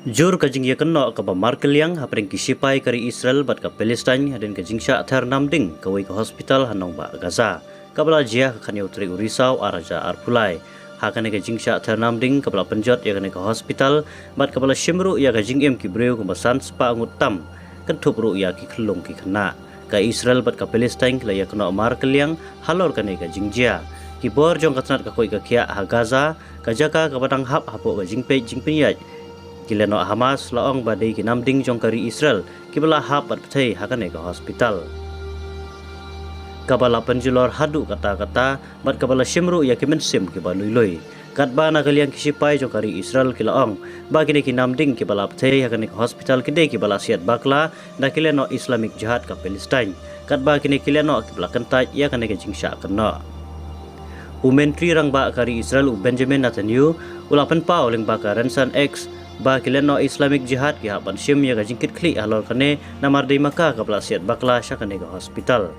Jur kajing ya kena ke Markeliang hapring kisipai kari Israel bat ke Palestine hadin kajing syak ter namding kawai ke hospital hanong ba Gaza. Kabla jia kani utri urisau araja arpulai. Hakane kajing syak ter namding kabla penjot ya kani ke hospital bat kabla shimru ya kajing em kibreu kumbasan spa angut tam. Kentup ru ya ki kelung ki kena. Ka Israel bat ke Palestine kila ya kena Markeliang halor kani kajing jia. Kibor jong katnat ka koi ka kia ha Gaza kajaka kabadang hap hapo kajing pe jing penyaj. Kileno Hamas laong badai kinamding jong kari Israel kibala hap at pethai hakane ke hospital. Kabala penjulor hadu kata-kata bat kabala shimru ya kimen sim kibalui-lui. Katba na kaliang kisipai jong kari Israel kilaong bagine kinamding kibala pethai hakane ke hospital kide kibala siat bakla da kileno Islamic Jihad ke Palestine. Katba kini kileno kibala kentaj ya kane ke jingsya kena. Menteri rang ba kari Israel Benjamin Netanyahu ulapan pau leng ba ka Rensan X ba kileno Islamic Jihad ki hapan shim ya gajingkit kli alor kane namar dei maka kapla siat bakla sya kane ke hospital.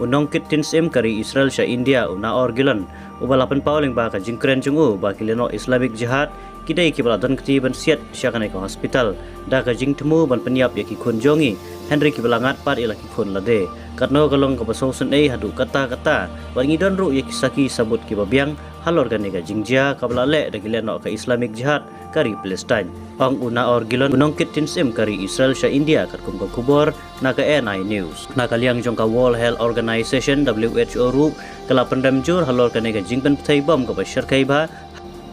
Unong kit tin sim kari Israel sya India una or gilan ubalapan pauleng ba ka jingkren jungu ba kileno Islamic Jihad kidai ki baladan kti ban siat sya kane ke hospital da ka jing temu ban peniap ya ki khun jongi Henry ki balangat pat ila ki khun lade katno kalong ka basausun ei hadu kata-kata ban ngidon ru ya kisaki sabut ki babiang halor kane ka jingjia kabla le da kileno ka Islamic Jihad kari Palestine. Ang una or gilon unongkit tinsim kari Israel sya India kat kum kubor na ka NI News. Na kaliang jong ka World Health Organization WHO ru kala pendam jur halor kane ka jingpen pethai bom ka bashar kaiba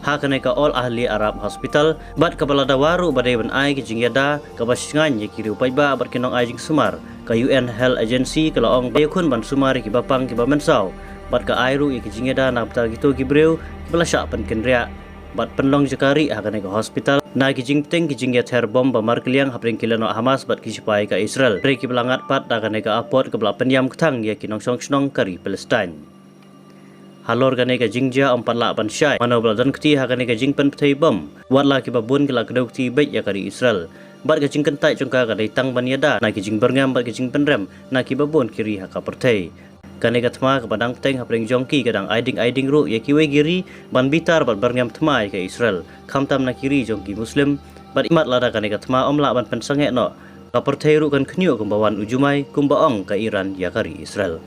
ha kane ka All Ahli Arab Hospital bat kabala dawaru badai ban ai ki jingyada ka basngan ye kiri upaiba bat kinong ai jing sumar ka UN Health Agency kala ong bayakun ban sumari ki bapang ki bamensau bat ka airu ye ki jingyada na ptal gitu ki breu belasya pan kenria bat penlong jakari hakane ke hospital na ki jingteng ki jingya ter bom ba Markeliang hapring kileno Hamas bat ki sipai ka Israel re ki belangat pat dakane ka apot ke bela penyam ketang ya ki nongsong snong kari Palestine. Halor kane ka jingja empat la ban syai mano beladan kti hakane ka jingpen pethai bom wat la ki babun kala kedau kti baik ya kari Israel bat ka jingken tai jongka ka daitang ban yada na ki jing berngam bat ki jing penrem na ki babun kiri haka perthai kane ka thma ka badang teng hapring jongki kadang aiding ru ya kiwe giri ban bitar bat berngam thmai ka Israel khamtam na kiri jongki muslim bat imat lada kane ka thma omla ban pensange no ka perthai ru kan khnyu kumbawan ujumai kumbaong ka Iran ya kari Israel.